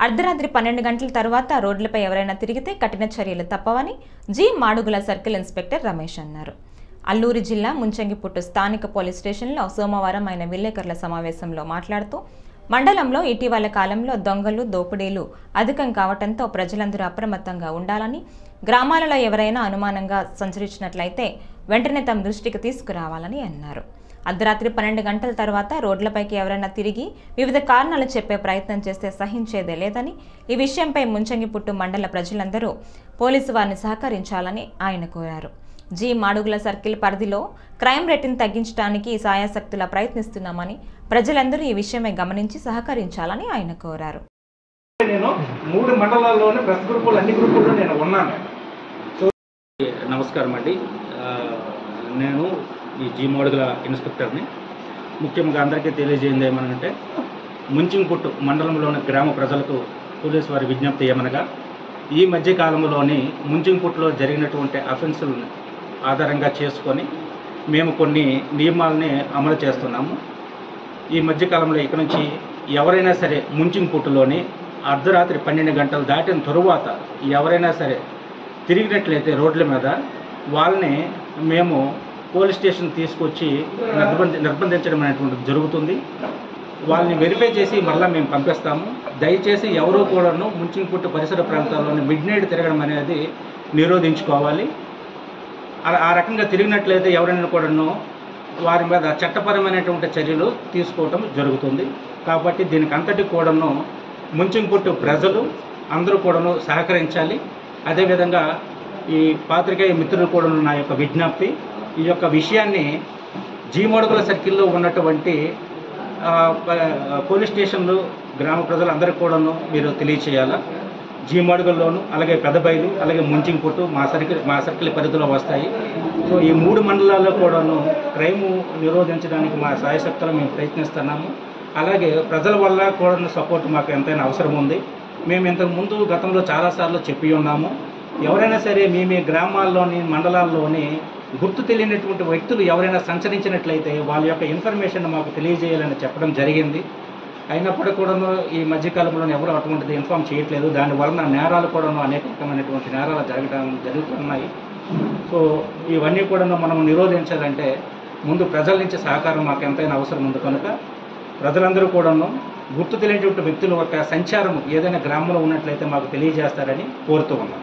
అర్ధరాత్రి 12 గంటల తర్వాత రోడ్లపై ఎవరైనా తిరిగితే కఠిన చర్యలు తప్పవని G Madugula circle inspector Ramesh అన్నారు. అల్లూరి జిల్లా ముంచంగిపుట్టు స్థానిక పోలీస్ స్టేషన్లో సోమవారం ఆయన విలేకరుల సమావేశంలో మాట్లాడుతూ మండలంలో ఇటీవల కాలంలో దొంగలు దోపిడీలు అధికం కావడంతో ప్రజలందరూ అప్రమత్తంగా ఉండాలని, గ్రామాలలో ఎవరైనా అనుమానంగా సంచరించినట్లయితే వెంటనే తమ దృష్టికి తీసుకురావాలని అన్నారు. అర్ధరాత్రి 12 గంటల తర్వాత రోడ్లపైకి ఎవరైనా తిరిగి వివిధ కారణాలు చెప్పే ప్రయత్నం చేస్తే సహించేదే లేదని, ఈ విషయంపై ముంచంగిపుట్టు మండల ప్రజలందరూ పోలీసు వారిని సహకరించాలని ఆయన కోరారు. జి మాడుగుల సర్కిల్ పరిధిలో క్రైమ్ రేటును తగ్గించడానికి సాయశక్తులా ప్రయత్నిస్తున్నామని, ప్రజలందరూ ఈ విషయమై గమనించి సహకరించాలని ఆయన కోరారు. నేను 3 మండలాల్లోని ప్రెస్ గ్రూపులు అన్ని గ్రూపుల్లో నేను ఉన్నాను. నమస్కారం అండి. నేను ఈ జి మాడుగుల ఇన్స్పెక్టర్ని. ముఖ్యంగా అందరికీ తెలియజేయండి ఏమనంటే, ముంచింపుట్టు మండలంలోని గ్రామ ప్రజలకు పోలీసు వారి విజ్ఞప్తి ఏమనగా, ఈ మధ్య కాలంలోని ముంచింపుట్టులో జరిగినటువంటి అఫెన్సులను ఆధారంగా చేసుకొని మేము కొన్ని నియమాలని అమలు చేస్తున్నాము. ఈ మధ్యకాలంలో ఇక్కడ నుంచి ఎవరైనా సరే ముంచింపుట్టులోని అర్ధరాత్రి 12 గంటలు దాటిన తరువాత ఎవరైనా సరే తిరిగినట్లయితే రోడ్ల మీద వాళ్ళని మేము పోలీస్ స్టేషన్ తీసుకొచ్చి నిర్బంధించడం అనేటువంటిది జరుగుతుంది. వాళ్ళని వెరిఫై చేసి మళ్ళీ మేము పంపిస్తాము. దయచేసి ఎవరూ కూడాను ముంచింపుట్టు పరిసర ప్రాంతాల్లోని మిడ్ నైట్ తిరగడం అనేది నిరోధించుకోవాలి. ఆ రకంగా తిరిగినట్లయితే ఎవరైనా కూడాను వారి మీద చట్టపరమైనటువంటి చర్యలు తీసుకోవటం జరుగుతుంది. కాబట్టి దీనికి అంతటి కూడాను ముంచింపుట్టు ప్రజలు అందరూ కూడాను సహకరించాలి. అదేవిధంగా ఈ పాత్రికేయ మిత్రులు కూడా నా యొక్క విజ్ఞప్తి, ఈ యొక్క విషయాన్ని జి మాడుగుల సర్కిల్లో ఉన్నటువంటి పోలీస్ స్టేషన్లు గ్రామ ప్రజలందరికీ కూడాను మీరు తెలియచేయాలా. జి మాడుగుల్లోను, అలాగే పెద్దబైలు, అలాగే ముంచింపుట్టు మా సర్కిల్ పరిధిలో వస్తాయి. సో ఈ 3 మండలాల్లో కూడాను క్రైమ్ నిరోధించడానికి మా సాయశక్తులు మేము ప్రయత్నిస్తున్నాము. అలాగే ప్రజల వల్ల కూడా సపోర్ట్ మాకు ఎంతైనా అవసరం ఉంది. మేము ఇంతకుముందు గతంలో చాలాసార్లు చెప్పి ఉన్నాము. ఎవరైనా సరే మీ గ్రామాల్లోని మండలాల్లోని గుర్తు తెలియనటువంటి వ్యక్తులు ఎవరైనా సంచరించినట్లయితే వాళ్ళ యొక్క ఇన్ఫర్మేషన్ మాకు తెలియజేయాలని చెప్పడం జరిగింది. అయినప్పటికీ కూడాను ఈ మధ్యకాలంలో ఎవరు అటువంటిది ఇన్ఫామ్ చేయట్లేదు. దానివలన నేరాలు కూడాను అనేక రకమైనటువంటి నేరాలు జరుగుతున్నాయి. సో ఇవన్నీ కూడాను మనం నిరోధించాలంటే ముందు ప్రజల నుంచి సహకారం మాకు ఎంతైనా అవసరం ఉంది. కనుక ప్రజలందరూ కూడాను గుర్తు తెలియనటువంటి వ్యక్తుల యొక్క సంచారం ఏదైనా గ్రామంలో ఉన్నట్లయితే మాకు తెలియజేస్తారని కోరుతూ ఉన్నాం.